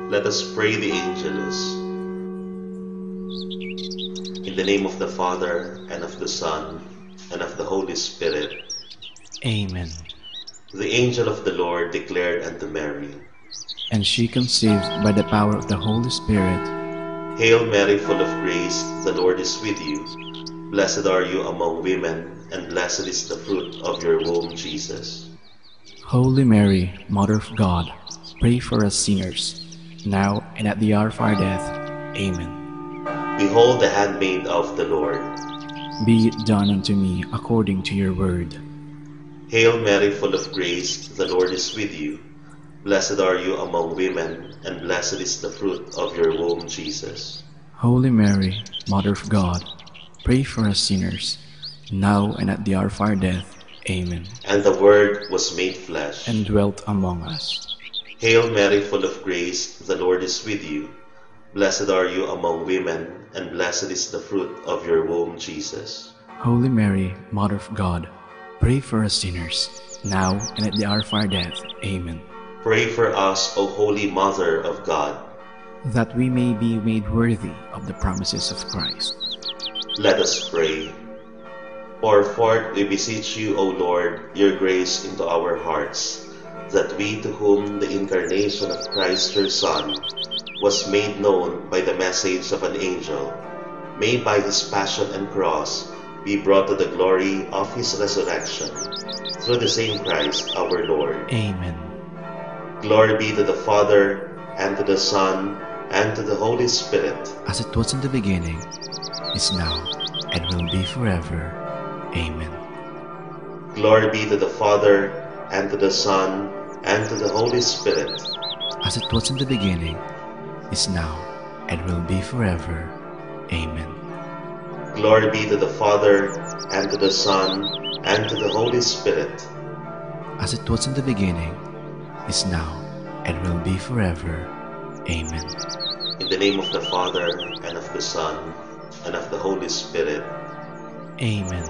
Let us pray the Angelus. In the name of the Father, and of the Son, and of the Holy Spirit. Amen. The angel of the Lord declared unto Mary, And she conceived by the power of the Holy Spirit. Hail Mary, full of grace, the Lord is with you. Blessed are you among women, and blessed is the fruit of your womb, Jesus. Holy Mary, Mother of God, pray for us sinners, now and at the hour of our death. Amen. Behold the handmaid of the Lord. Be it done unto me according to your word. Hail Mary, full of grace, the Lord is with you. Blessed are you among women, and blessed is the fruit of your womb, Jesus. Holy Mary, Mother of God, pray for us sinners, now and at the hour of our death. Amen. And the Word was made flesh, and dwelt among us. Hail Mary, full of grace, the Lord is with you. Blessed are you among women, and blessed is the fruit of your womb, Jesus. Holy Mary, Mother of God, pray for us sinners, now and at the hour of our death. Amen. Pray for us, O Holy Mother of God, that we may be made worthy of the promises of Christ. Let us pray. Pour forth, we beseech you, O Lord, your grace into our hearts, that we, to whom the incarnation of Christ your Son was made known by the message of an angel, may by his passion and cross be brought to the glory of his resurrection, through the same Christ our Lord. Amen. Glory be to the Father, and to the Son, and to the Holy Spirit. As it was in the beginning, is now, and will be forever. Amen. Glory be to the Father, and to the Son, and to the Holy Spirit. As it was in the beginning, is now, and will be forever. Amen. Glory be to the Father, and to the Son, and to the Holy Spirit. As it was in the beginning, is now, and will be forever. Amen. In the name of the Father, and of the Son, and of the Holy Spirit. Amen.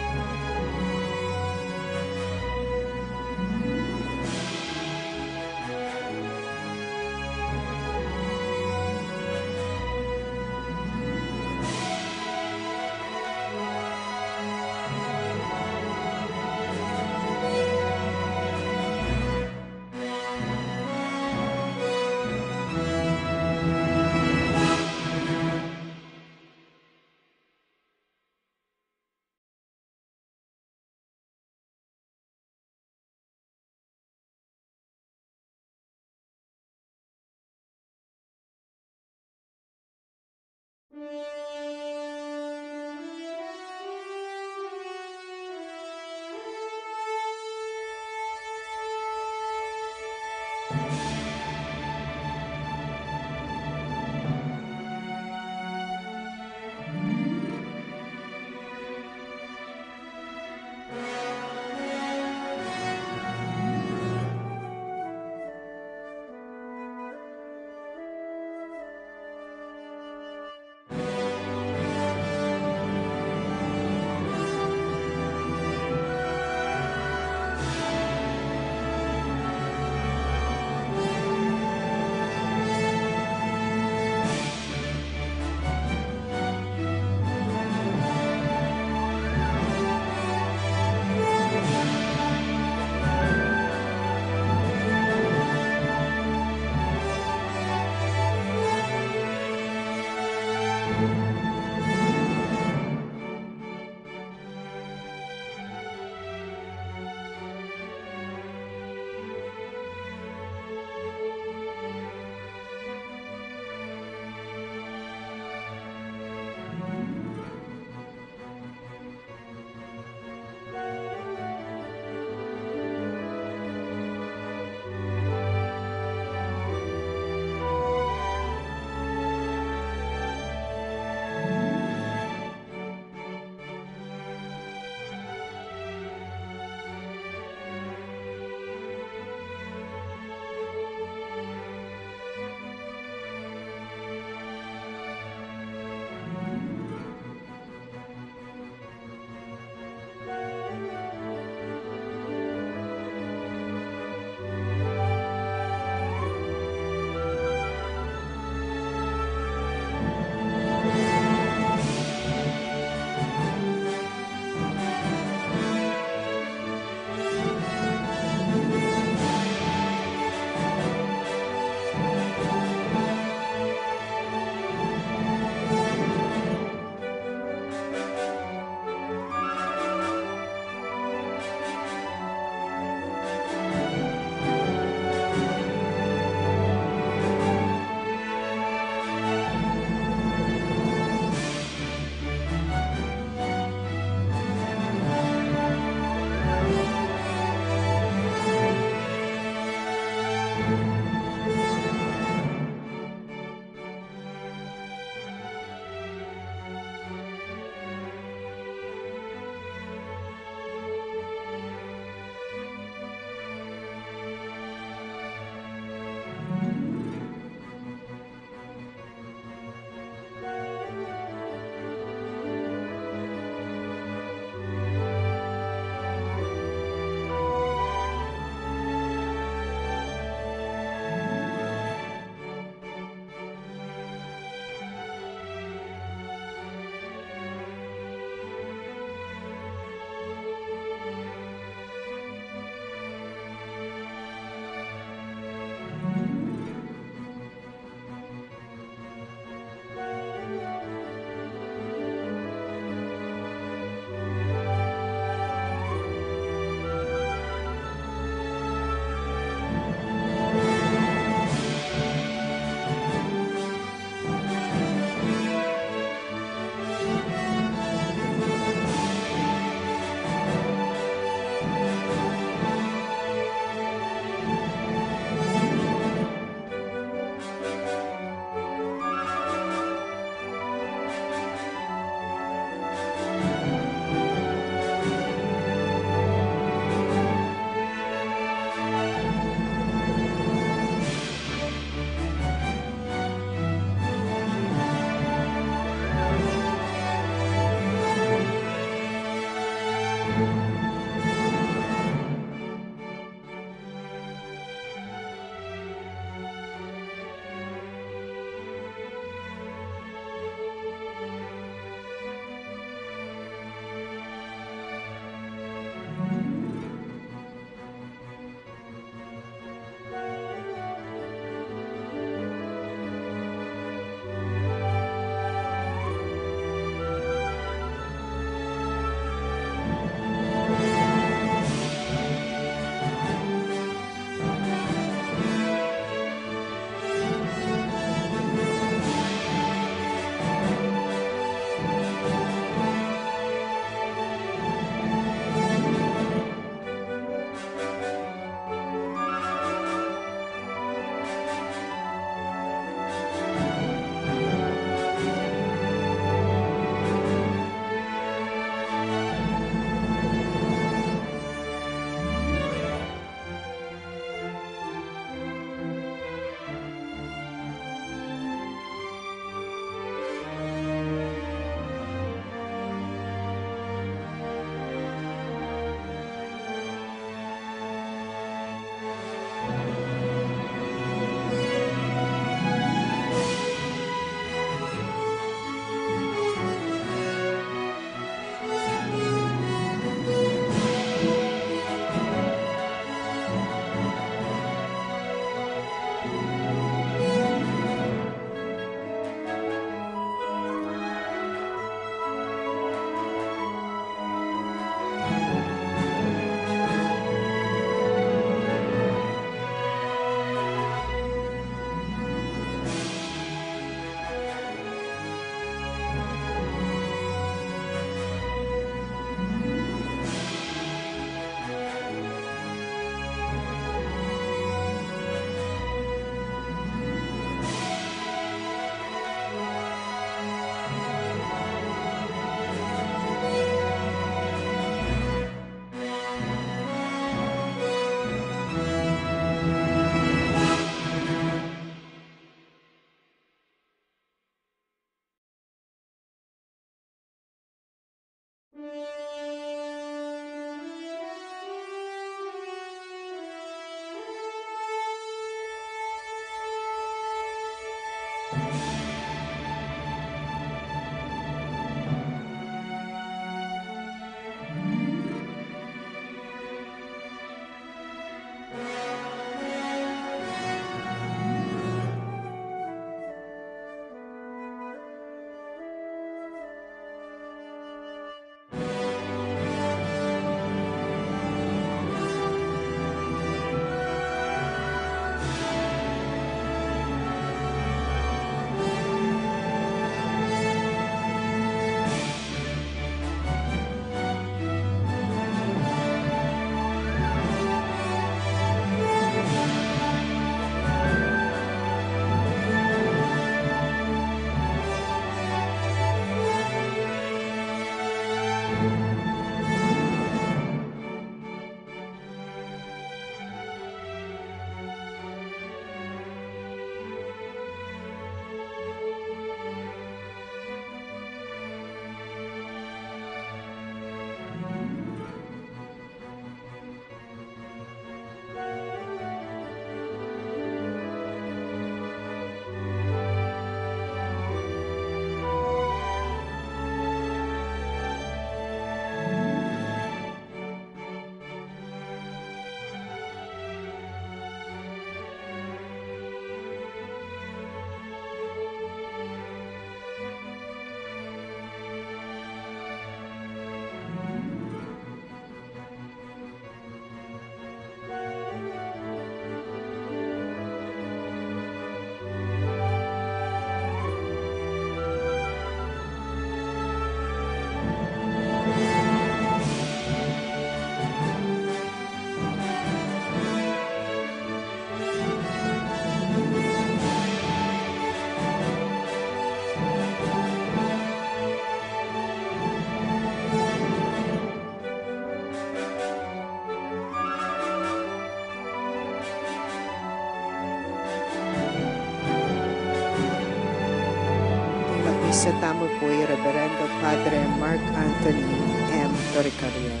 sa tamo po Reverendo Padre Mark Anthony M. Toricarion.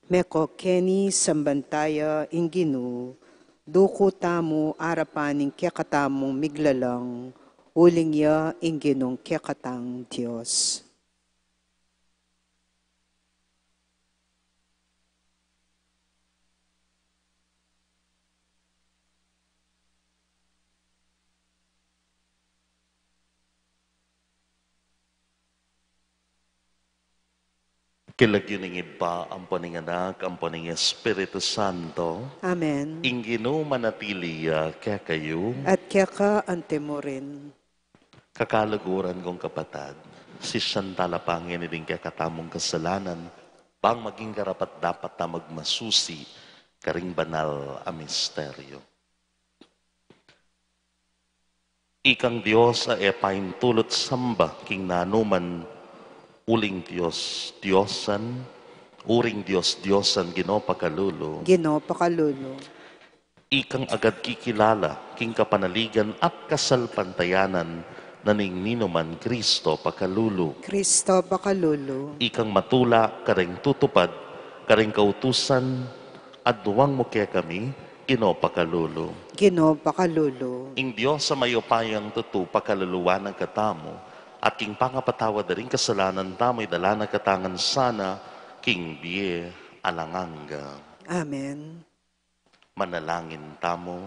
Meko Kenny Sambantaya Inginu, duko tamo arapaning kekatamong miglalang, uling ya inginong kekatang Diyos. Kilagyo ning iba, ang paning anak, ang paning Espiritu Santo, Amen. ingino manatili kaya kayo, At keka ante mo rin. kakalaguran kong kapatad, si Santa Lapangin din kaya katamong kasalanan, bang maging karapat dapat na magmasusi, karing banal a misteryo. Ikang Diyos a epaintulot samba, king nanuman, uling Diyos, Diyosan, uring Diyos, Diyosan, ginopakalulo. Ginopakalulo. Ikang agad kikilala, king kapanaligan at kasalpantayanan, naning ninuman Kristo pakalulo. Kristo pakalulo. Ikang matula, karing tutupad, karing kautusan, at duwang mo kaya kami, ginopakalulo. Ginopakalulo. Ing Diyos sa mayopayang tutu, pakaluluwa ng katamo, at king pangapatawad na rin kasalanan tamo'y dala na katangan sana, king biye alanganga. Amen. Manalangin tamo.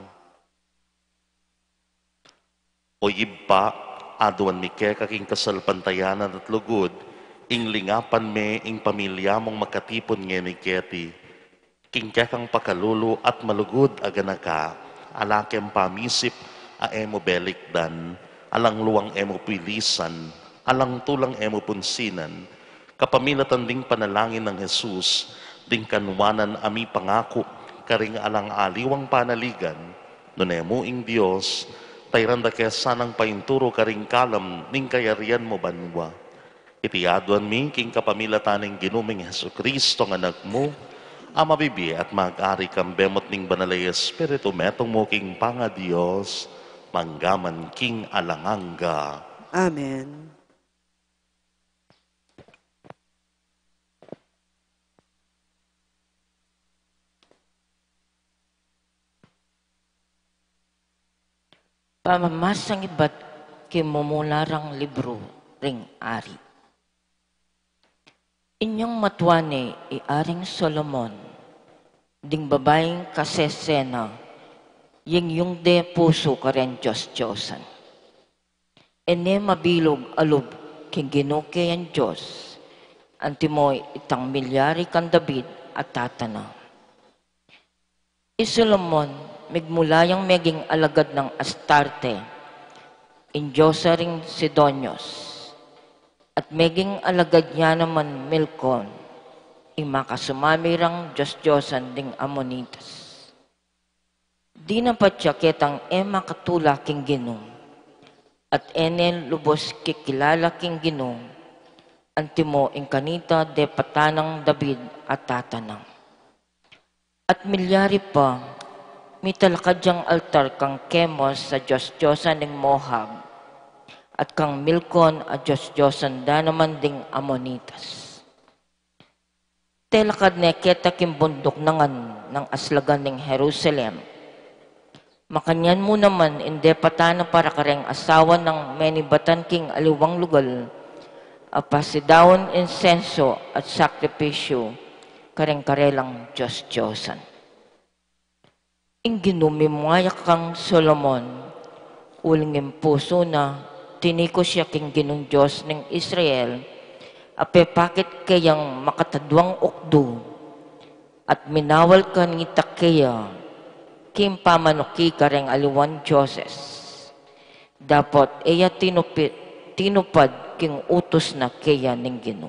O yibba, aduan mi keka king kasalpantayanan at lugod, ing lingapan me, ing pamilya mong makatipon nga ni Keti, king kekang pakalulo at malugod aganaka, alakem pamisip, aemo belikdan, alang luwang emo pilisan, alang tulang emo punsinan, kapamilatan ding panalangin ng Jesus, ding kanwanan ami pangako, karing alang aliwang panaligan, nunemo ing Diyos, tayranda kaya sanang painturo karing kalam, ning kayarian mo banwa. Itiaduan mi, king kapamilataning ginuming Heso Kristo ng anak mo, ama bibi at mag-ari kang bemot ning banalay Espiritu, metong mo king panga Diyos, manggaman king alanganga. Amen. Pamamasang iba't kimumularang libro ring ari. Inyong matwane iaring Solomon, ding babaeng kasesena, yung de puso karen Diyos-Diyosan. Ene mabilog alub king ginuke ang Diyos, antimoy itang milyari kan David at tatana. Solomon, migmulayang meging alagad ng Astarte, in Diyosa ring Sidonios, at meging alagad niya naman Milcon, imakasumamirang Diyos-Diyosan ding Ammonitas. Di na patya ketang ema katula king ginong, at enel lubos kikilala king ginong, antimo ing kanita de patanang David at tatanang. At milyari pa, mitalakad yang altar kang Kemos sa Diyos-Diyosan ng Moab, at kang Milcon a Diyos-Diyosan da naman ding Ammonitas. Telakad ne keta kimbundok nangan ng aslagan ng Jerusalem, makanyan mo naman inde patana para kareng asawa ng menibatan king aliwang lugal, apasidawon insenso at sakripisyo, kareng karelang Diyos-Diyosan. Ing ginumimwayak kang Solomon, uling puso na, tiniko siya king ginong Diyos ng Israel, ape pakit kayang makatadwang ukdo, at minawal ka ni takeya, kim pamanuki kareng aliwan Diyoses. Dapat iya tinupad king utos na kaya ning Ginoo.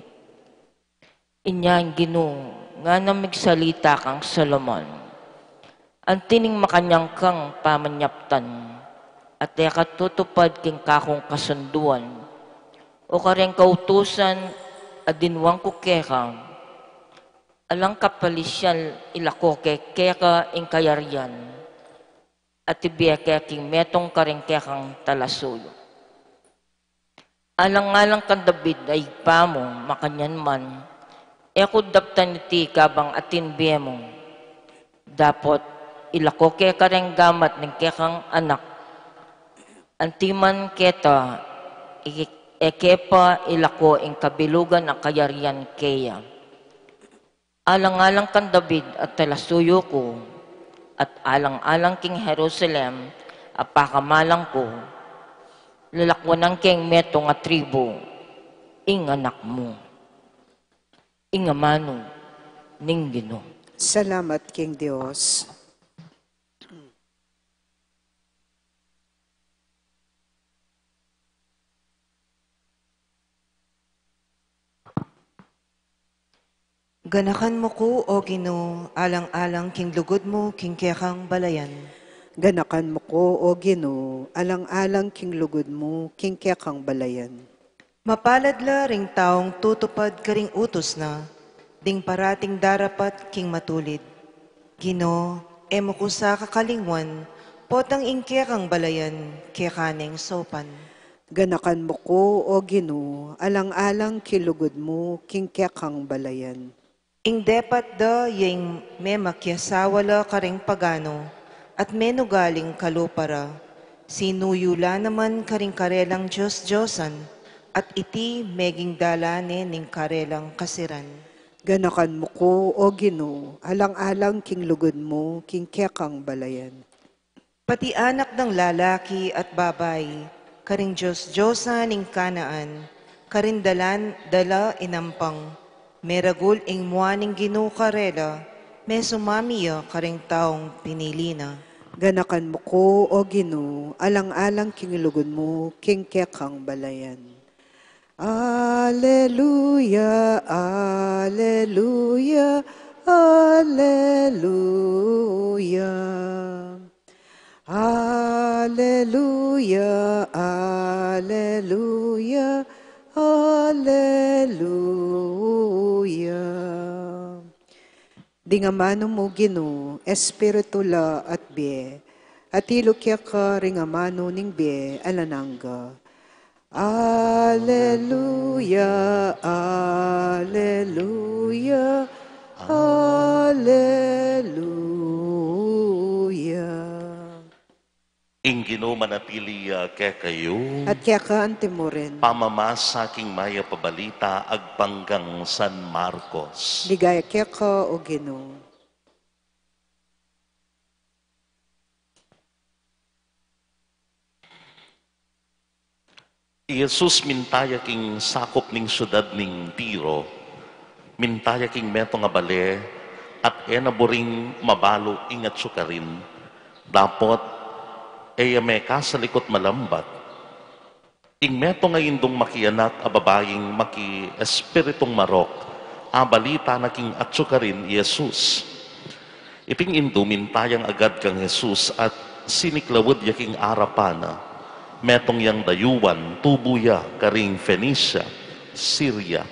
Inya ang Ginoo nga namigsalita kang Solomon. Ang tining makanyang kang pamanyaptan at iya katutupad king kakong kasunduan o kareng kautusan at dinwang kukekang Alang kapalisyal ilako keka ing kayaryan at ibiyake king metong karing kekang talasuyo. Alang-alang kan David ay pamo makanyan man, ekod daptan iti kabang atin biyemo. Dapot ilako keka ring gamat ng kekang anak. Antiman keta ekepa ilako ing kabilugan ang kayaryan keya. Alang-alang kan David at talasuyo ko, at alang-alang king Jerusalem, apakamalang ko, lalakwanan king meto nga tribo, ing anak mo, ing amano, ning Ginoo. Salamat king Dios. Ganakan mo ko, O Ginoo, alang-alang king lugod mo, king kekang balayan. Ganakan mo ko, O Ginoo, alang-alang king lugod mo, king kekang balayan. Mapalad la ring taong tutupad karing utos na, ding parating darapat king matulid. Ginoo, emo ko sa kakalingwan, potang ing kekang balayan, kekaneng sopan. Ganakan mo ko, O Ginoo, alang-alang king lugod mo, king kekang balayan. Ing depat da yung memakyasawala karing pagano, at menugaling kalupara, sinuyula naman karing karelang Diyos-Diyosan, at iti meging dalane ning karelang kasiran. Ganakan mo ko, O Ginoo, alang-alang king lugod mo, king kekang balayan. Pati anak ng lalaki at babay, karing Diyos-Diyosan ning kanaan, karindalan dala inampang, meragul ing muaning Ginoo karela, may sumamiya karing taong pinili na. Ganakan mo ko, O Ginoo, alang-alang king lugod mo, king kekang balayan. Alleluia, alleluia, alleluia. Alleluia, alleluia, alleluia. Di nga mano mo Ginoo, espiritu la at bie, at ilukya ka ring amano ning bie alanangga. Alleluia, alleluia, alleluia. Ing Ginoo manatili kay kayo, At kaya ka antimurin, pamamasa king maya pabalita agpanggang San Marcos. ligaya kaya ka o Ginoo. Jesus mintaya king sakop ning syudad ning Tiro, mintaya king meto nga bale, at enaboring mabalo ingat sukarin. Dapot, me sa likot malambat. Ing meto nga indong makianak a babaying maki espiritong marok, a balita na king atsukarin Jesus. Iping indo mintayang agad kang Jesus at siniklawod yaking arapana, metong yang dayuan, tubuya, karing Phoenicia, Syria.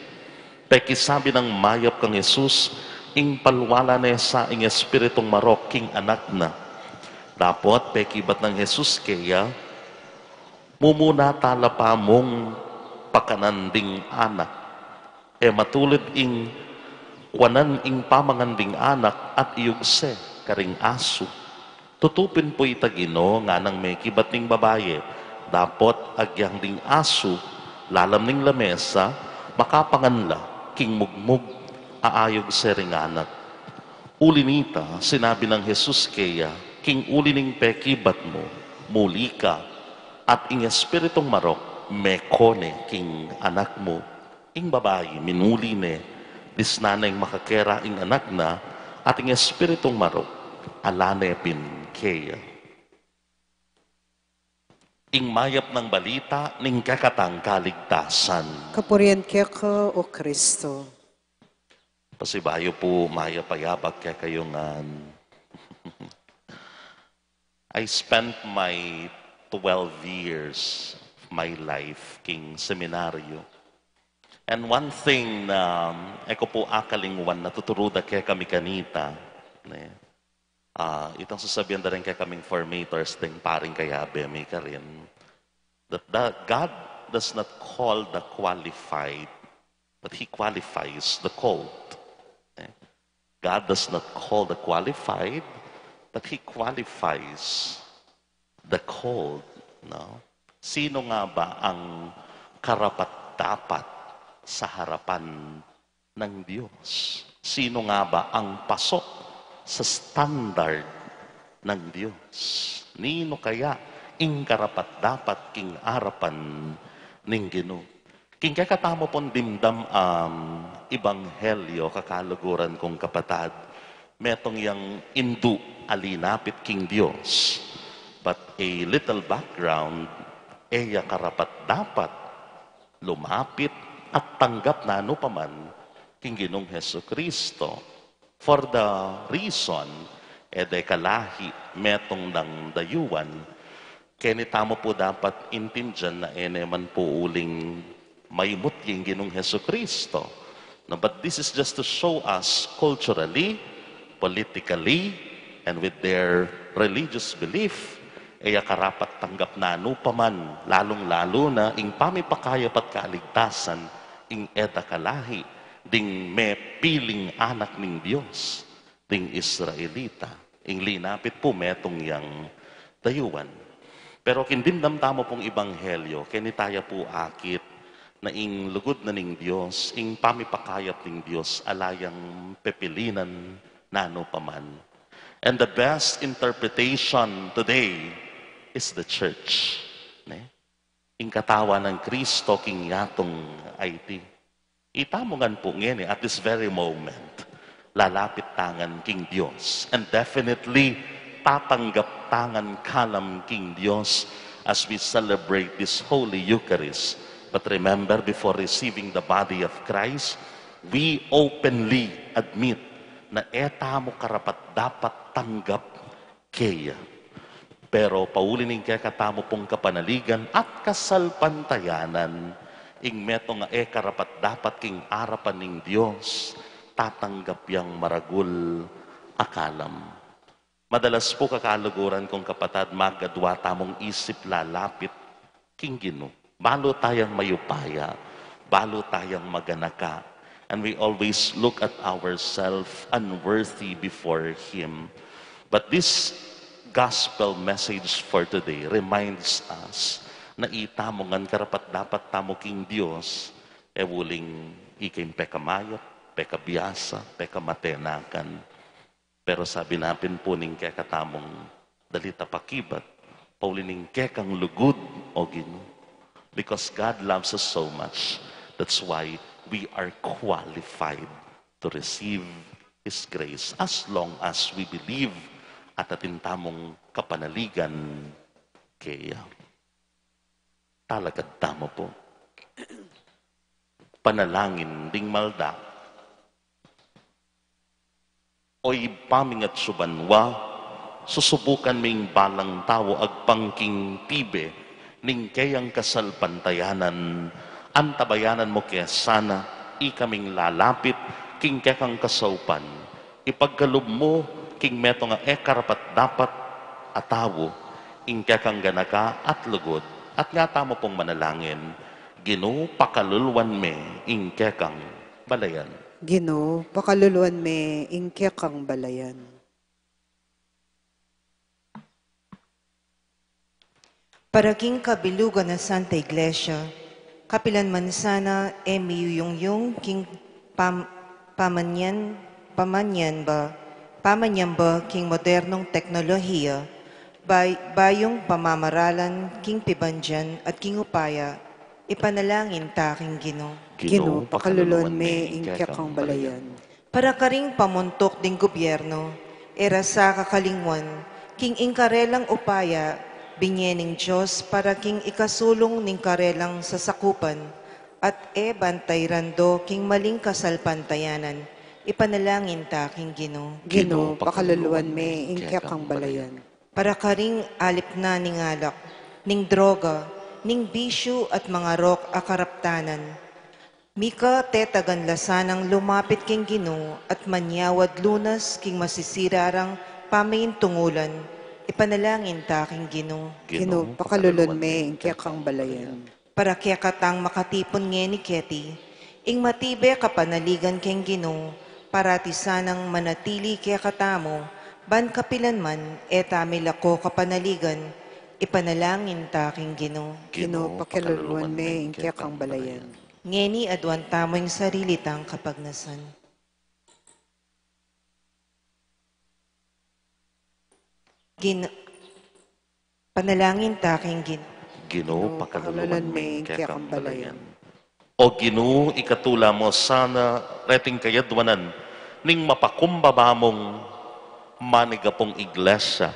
Pekisabi ng mayap kang Jesus, ing palwala na sa ing espiritong marok king anak na. Dapot, pekibat ng Jesus kaya, mumuna talapa mong pakananding anak. Matulid ing wanan ing pamanganding anak at iyugse karing aso. Tutupin po itagino nga nang may kibat ning babaye. Dapot agyang ding aso, lalam ning lamesa, makapanganla, king mugmug, aayog sering anak. Ulinita, sinabi ng Jesus kaya, king ulining pekibat mo, muli ka, at ing espiritong marok, mekone king anak mo, ing babae, minuli ne, disnanay makakera ing anak na, at ing espiritong marok, alanepin kaya. Ing mayap ng balita, ning kakatang kaligtasan. Kapurian kaya ka o Kristo. Pasibayo po, maya payabag kaya kayo nga. I spent my 12 years of my life king seminaryo. And one thing na eko po akalingwan na tuturuda kaya kami kanita, itong sasabihan na rin kaya kaming formators, ding paring kaya bemi ka rin, that God does not call the qualified, but He qualifies the called. God does not call the qualified, but He qualifies the called. No? Sino nga ba ang karapat-dapat sa harapan ng Diyos? Sino nga ba ang pasok sa standard ng Diyos? Nino kaya ing karapat-dapat king harapan ning Ginoo? King kakatamo pong dimdam ibanghelyo kakaluguran kong kapatad, metong yang indu alinapit king Diyos. But a little background, eya karapat-dapat lumapit at tanggap na ano paman king Ginoong Hesukristo. For the reason, ede kalahi metong ng dayuan, kenita mo po dapat intindihan na man po uling maimut yung Ginoong Hesukristo. No, but this is just to show us culturally, politically, and with their religious belief, ay karapat tanggap na ano paman, lalong-lalo na ing pamipakayap at kaligtasan, ing eda kalahi, ding may piling anak ning Diyos, ding Israelita. Ing linapit po metong yang dayuan. Pero kindimdam tamo pong ibanghelyo, kenitaya po akit, na ing lugod na ning Diyos, ing pamipakayap ning Diyos, alayang pepilinan na ano paman. And the best interpretation today is the church. Ing katawa ng Kristo, king yatong IT. Itamongan po ngayon at this very moment, lalapit tangan king Diyos. And definitely, tatanggap tangan kalam king Diyos as we celebrate this Holy Eucharist. But remember, before receiving the body of Christ, we openly admit na eta mo karapat dapat tanggap kaya. Pero paulinin kaya katamo pong kapanaligan at kasalpantayanan, ing meto nga karapat dapat king arapan ning Diyos, tatanggap yang maragul akalam. Madalas po kakaluguran kong kapatad, magadwa tamong isip lalapit king Ginoo. Balo tayang mayupaya, balo tayang maganaka, and we always look at ourselves unworthy before Him. But this gospel message for today reminds us na itamongan karapat dapat tamo king Diyos, wuling iking pekamayot, pekabiyasa, pekamatenakan. Pero sabi natin po ning kekatamong dalita pakibat, paulining kekang lugod o Ginoo. Because God loves us so much, that's why we are qualified to receive His grace as long as we believe at atintamong kapanaligan kaya. Talagad tamo po. Panalangin ding malda. Oy pamingat subanwa, susubukan ming balang tao agpangking tibe, ning kayang kasalpantayanan, antabayanan mo kaya sana, ikaming lalapit, king kekang kasaupan, ipagkalub mo, king meto nga karapat dapat atawo, ing kekang ganaka at lugod, at nga tamo pong manalangin, Ginoo pakaluluan me, ing kekang balayan. Ginoo, pakaluluan me, ing kekang balayan. Paraking kabilugan na Santa Iglesia, kapilan man sana miyuyong king pamanyan ba king modernong teknolohiya, bayong pamamaralan king pibanjan at king upaya, ipanalangin ta king Ginoo. Ginoo, pakaluluan me, ing kekang balayan. Para karing pamuntok ding gobyerno, era sa kakalingwan, king ingkarelang upaya, binyening Diyos para king ikasulong ning karelang sasakupan at bantay rando king maling kasalpantayanan. Ipanalangin ta king Ginoo. Ginoo, pakaluluan me, ing kekang balayan. Para karing alip na ning alak, ning droga, ning bisyo at mga rok akaraptanan. Mika tetagan lasanang lumapit king Ginoo at manyawad lunas king masisirarang pamain tungulan. Ipanalangin ta king Ginoo. Ginoo, pakalulon me, ingkya kang balayan. Para kaya katang makatipon nge ni Keti, ing matibe kapanaligan king Ginoo, parati sanang manatili kaya katamo, ban kapilan man, eta milako kapanaligan, ipanalangin ta king Ginoo. Ginoo, pakalulon me, ingkya kang balayan. Ngeni adwan tamo yung sarili tang kapagnasan. Panalangin ta king Ginoo. Ginoo, pakaluluan pakaluluan may may kayakang kayakang balayan. O Ginoo, ikatula mo sana reting kayadwanan ning mapakumbaba mong manigapong iglesia.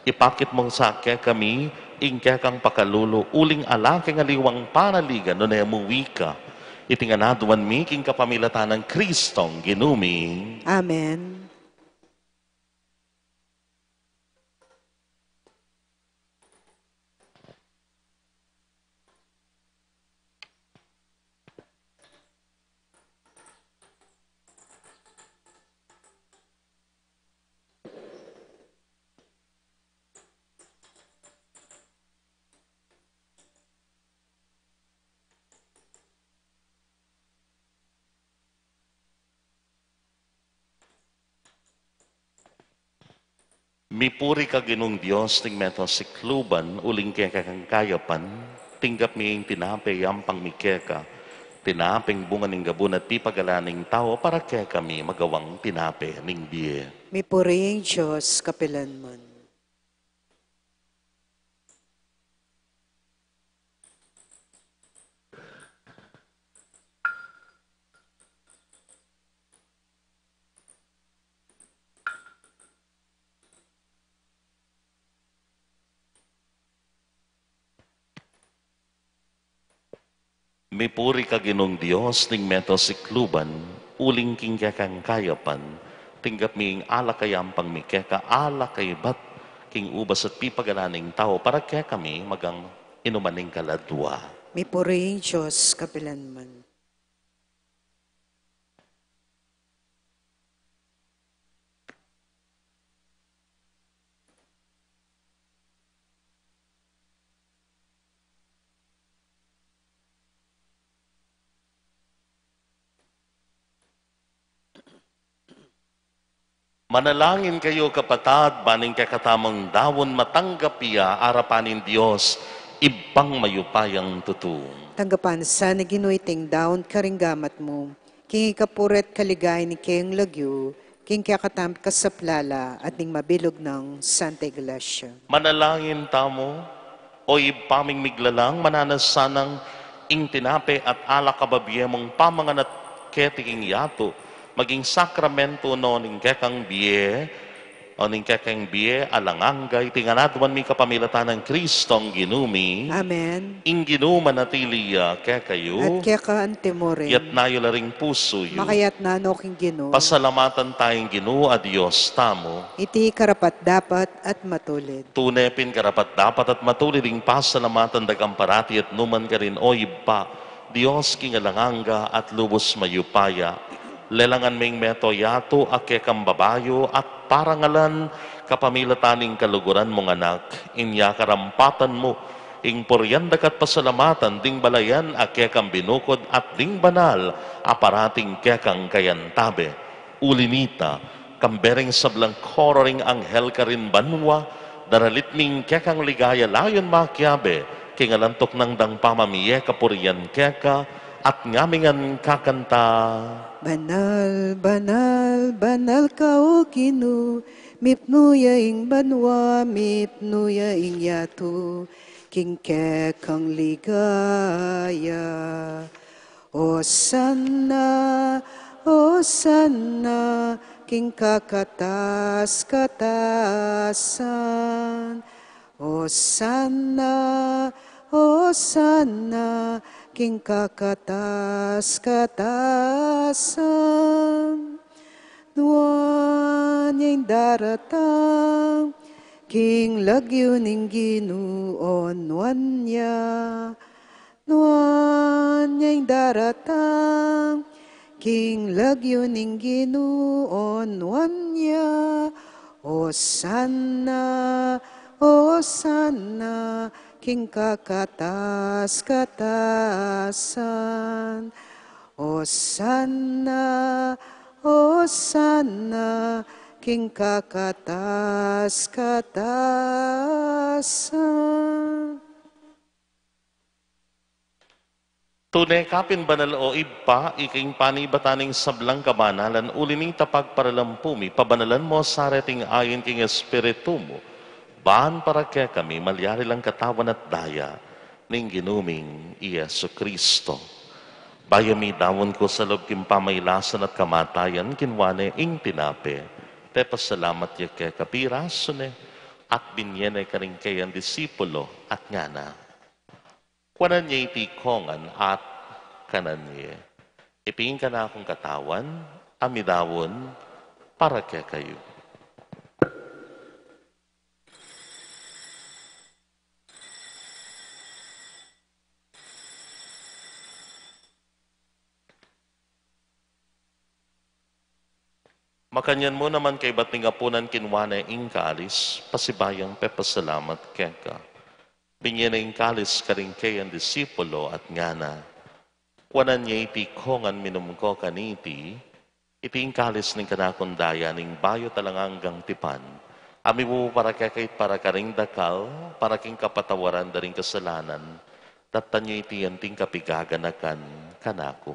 Ipakit mong sa kaya kami, ingkaya kang pakalulo, uling alake nga liwang panaligan, no na muwi ka. Itinganaduan mi, king kapamilatan ng Kristong ginumi. Amen. Mipuri ka ginong Diyos, ting meto si kluban, uling kaya kang kayapan, tinggap miying tinapay yampang mikeka, tinaping bunga ning gabun at pipagalaning tao para kaya kami magawang tinape ning biye. May puring Diyos, kapilanman. Mipuri ka ginong Diyos, ting meto si kluban, uling king kaya kang kayapan, tinggap miying ala kayampang mikeka, ala kay bat, king ubas at pipagalaning tao para kaya kami magang inumaning kaladwa. May puring Diyos, kapilanman. Manalangin kayo kapatad, baning kakatamang dawon matanggap iya, arapanin Diyos, ibang mayupayang tutung. Tanggapan sa naginuiting daon karinggamat mo, king ikapuret kaligay ni kayang lagyo, king kakatamit kasaplala at ning mabilog ng Santa Iglesia. Manalangin tamo, o ipaming miglalang, mananasanang ing tinape at ala kababiyemong pamanganat ketiking yato, maging sakramento no ning kekang biye, o ning kekang biye, alanganggay, tinganadwan mi kapamilatan ng Kristong ginumi, Amen. ing ginuman natiliya kekayo, At kaya ka antimorin, yat nayo laring puso yu. makayat na ano king Ginoo, Pasalamatan tayong Ginoo a Diyos tamo. iti karapat dapat at matulid. Tunepin karapat dapat at matulid ing pasalamatan dagang parati at numan ka rin o iba. Diyos kingalanganga at lubos mayupaya. Lelangan ming meto yato ake kang babayo at parangalan kapamilataning kaluguran mong anak. Inya karampatan mo ing poryanda kat pasalamatan ding balayan ake kang binukod at ding banal aparating kekang kayantabe. Ulinita, kambering sablang kororing anghel ka rin banwa, daralit ning kekang ligaya layon makyabe, kingalantok ng dang pamamiye kapuriyan keka, at ngamingan kakanta. Banal, banal, banal ka o Ginoo, mipnuya ing banwa, mipnuya ing yato, king kekang ligaya. Hosanna, Hosanna, king kakatas-katasan. Hosanna, Hosanna, king kakatas-katasan. Nuan yung daratang, king lagyo ning Ginoo nuan niya. nuan niya'y daratang, king lagyo ning Ginuon nuan niya, Hosanna, Hosanna, king kakatas-katasan. Hosanna, Hosanna, king kakatas-katasan. Tunay kapin banal o iba, iking panibataning sablang kabanalan, ulining tapag paralampumi, pabanalan mo sa reting ayon king Espiritu mo. Baan para kaya kami, malyari lang katawan at daya, ning ginuming Iyesu Kristo. Bayami dawon ko sa loob king pamaylasan at kamatayan, kinwane ing tinape. Tepa salamat ya kaya kapiraso ne, at binyene ka rin kayang disipulo at ngana. Kuwanan niya itikongan at kanan niya. Ipingin ka na akong katawan, amidawon, para kaya kayo. Makanyan mo naman kay ba't ningapunan kinwana ing kaalis, pasibayang pepasalamat kaya ka. Binyan ing kalis ka rin kay ang disipulo at ngana. Kuwanan niya iti kongan minum ko kaniti, iti ing kalis ning kanakundaya ning bayo talanganggang tipan. Ami mo para kay para karing dakal, para king kapatawaran da ring kasalanan, datan niya iti yanting kapigaganakan kanako.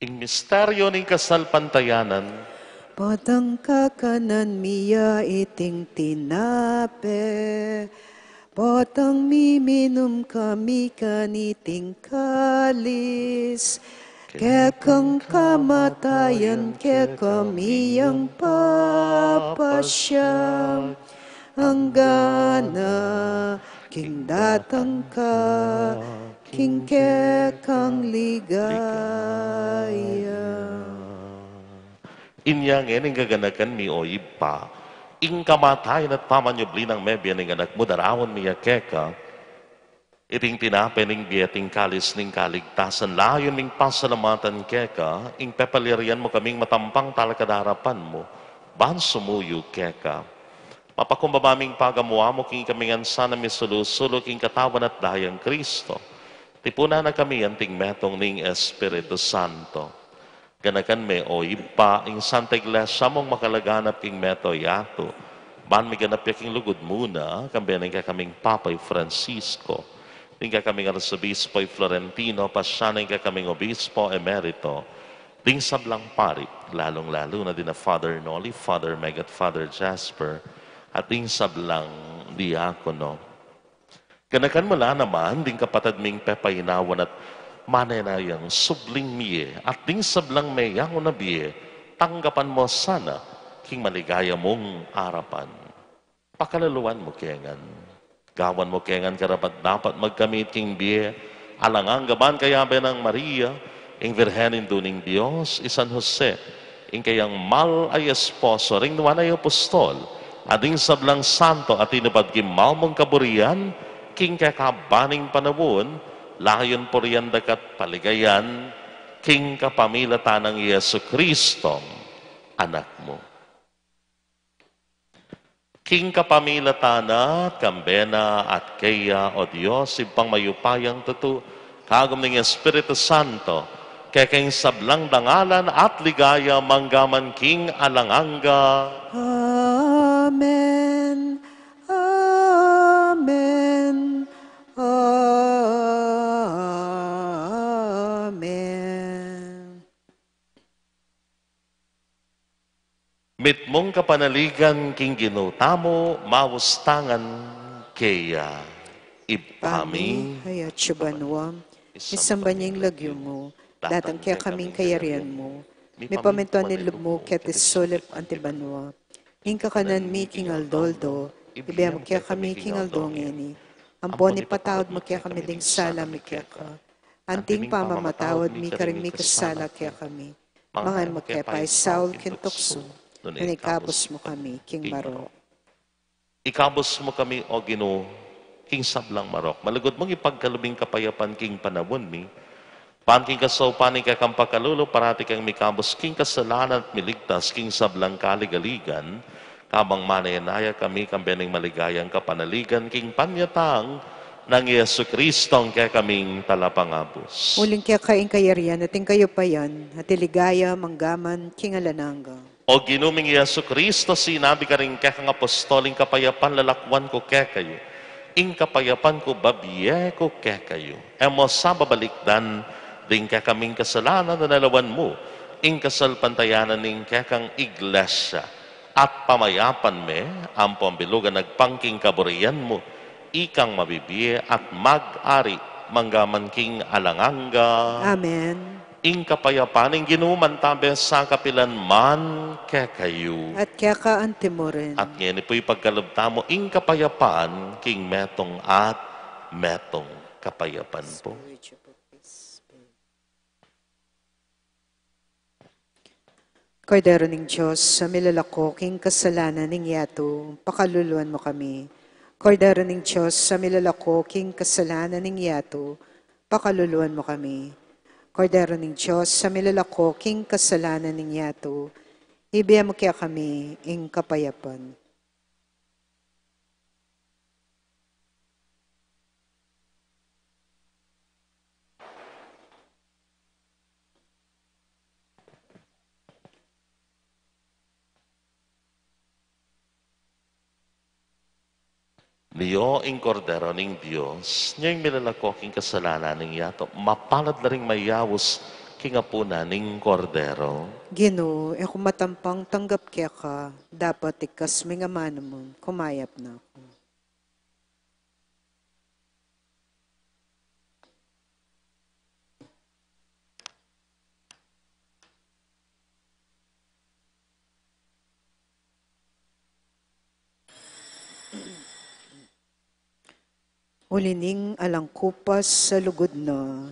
Ing misteryo ning kasalpantayanan, Patang kakanan miya iting tinape, patang miminum kami kaniting kalis, kekang kamatayan ke kami ang papasyam, anggana king datang ka, king kekang ligaya. inyang ening gaganakan mi o ipa, ing kamatayan at pamanyubli ng mebya ning anak mo darawon miya keka, iting tinape ning biyating kalis ning kaligtasan, layon ning pasalamatan keka, ing pepalirian mo kaming matampang talakadarapan mo, ban sumuyo keka. Mapakumbabaming pagamuha mo king kaming sana misulusulo king katawan at dayang Kristo. Tipuna na kami anting metong ning Espiritu Santo. Ganakan me o ipa, ing Santa Iglesia mong makalaganap king meto yato. Ban may ganap yaking lugod muna, kambiyanin ka kaming Papay Francisco. Ting ka kaming Arsobispo Florentino, pasyanin ka kaming Obispo Emerito. Ting sablang pari, lalong-lalo na din na Father Noli, Father Meg at Father Jasper, at ting sablang diakono. Ganakan mo la naman, ding kapatid ming pepayinawan at manenayang subling miye at ding sablang mayang unabiye, tanggapan mo sana king maligaya mong arapan. Pakalaluan mo kengan. Gawan mo kengan karapat dapat magkamit king biye, alangang gaban kayabe ng Maria, ing Virhenin duning Diyos, isan Jose, ing kayang mal ay esposo, ring nuwan ay apostol, ading sablang santo at inubad gimaw mong kaburian, king kakabaning panawon, layon po riyan dakat paligayan, king kapamilatan ng Yesu Kristo, anak mo. King kapamilatana, kambena at kaya o Diyos, ipang mayupayang tutu, kagom ng Espiritu Santo, kaya sablang dangalan at ligaya manggaman king alanganga. Amen. Amen. Amen. Mitmong kapanaligan king ginutamo, mawustangan kaya ipami. Hayat siya isamba niyang lagyo mo, datang kaya kaming kayarian mo, may pamintuan ni mo kaya tisulip antibanwa. Ing kakanan mi king aldoldo, ibiyam kaya kami king aldongeni, Ampon ipatawad mo kaya kami ding sala mi kaya ka. Anting pamamatawad mi karing mi kasala kaya kami. Mga mo kaya pa Saul kintukso. Nanikabos mo kami, King Marok. Ikabos mo kami, O Ginoo, King Sablang Marok. Malagod mong ipagkalubing kapayapan, King Panawon mi. Panking kasaw, paning kang pakalulo, parati kang mikabos, King kasalanan at miligtas, King Sablang kaligaligan, kabang manayanaya kami, kambiyaning maligayang kapanaligan, King Panyatang, ng Yesu Kristong kaya kaming talapangabos. Uling kaya kaing kayarian, ating kayo pa yan, at iligaya, manggaman, King Alananga. O ginuming Yesu Kristo, sinabi ka rin kaya kang apostoling kapayapan, lalakwan ko kaya kayo. Ing kapayapan ko, babiye ko kaya kayo. Emo sa babalikdan, din kaya kaming kasalanan na nalawan mo. Ing kasalpantayanan ning kaya kang iglesia. At pamayapan me, ang pambilugan nagpangking kaburian mo. Ikang mabibiye at mag-ari, manggaman king alanganga. Amen. Ing kapayapaning ginuman tabi sa kapilan man kekayo. At kaya ka antimo rin. At ngayon po'y pagkalabta mo, ing kapayapaan, king metong at metong kapayapan po. Kordero ng Diyos, sa milalako, king kasalanan ng yato, pakaluluan mo kami. Kordero ng Diyos, sa milalako, king kasalanan ng yato, pakaluluan mo kami. Kordero ng Diyos, sa milalako, king kasalanan ng yato, ibiya mo kaya kami, ing kapayapan. Niyo ing kordero ning Diyos, niya yung milalako king kasalanan ning yato, mapalad na ring mayawos king apuna ning kordero. Ginoo, kung matampang tanggap kaya ka, dapat ikas mga manamon, kumayap na ako. Ulining alangkupas sa lugod na,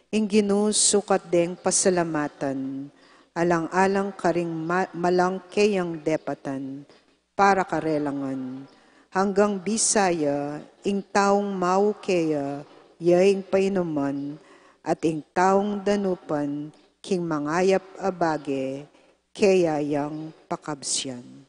ing sukat deng pasalamatan, alang-alang karing malangkeyang depatan, para karelangan, hanggang Bisaya, ing taong maukeya, yaing painuman, at ing taong danupan, king mangayap abage, kaya yang pakabsyan.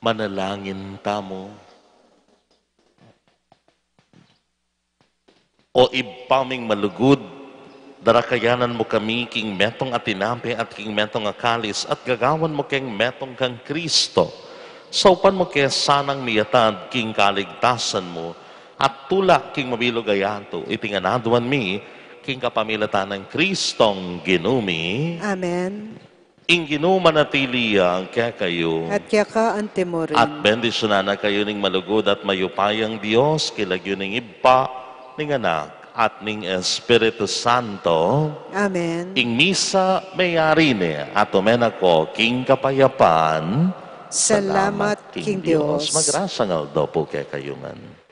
Manalangin tamo. O ibpaming malugod, darakayanan mo kami king metong atinape at king metong akalis at gagawan mo king metong kang Kristo. Saupan mo kaya sanang miyatad king kaligtasan mo at tula king mabilog ayanto itinganaduan mi king kapamilatan ng Kristong ginumi. Amen. Ing ginumanatili kaya kayo. At kaya ka antemo rin. At bendisyonan na kayo ning malugod at mayupayang Diyos, kilagyo ning iba, ning anak, at ning Espiritu Santo. Amen. Ing misa mayari ni at umenako king kapayapaan. Salamat, King Diyos. Magrasangal daw po kay kayo man.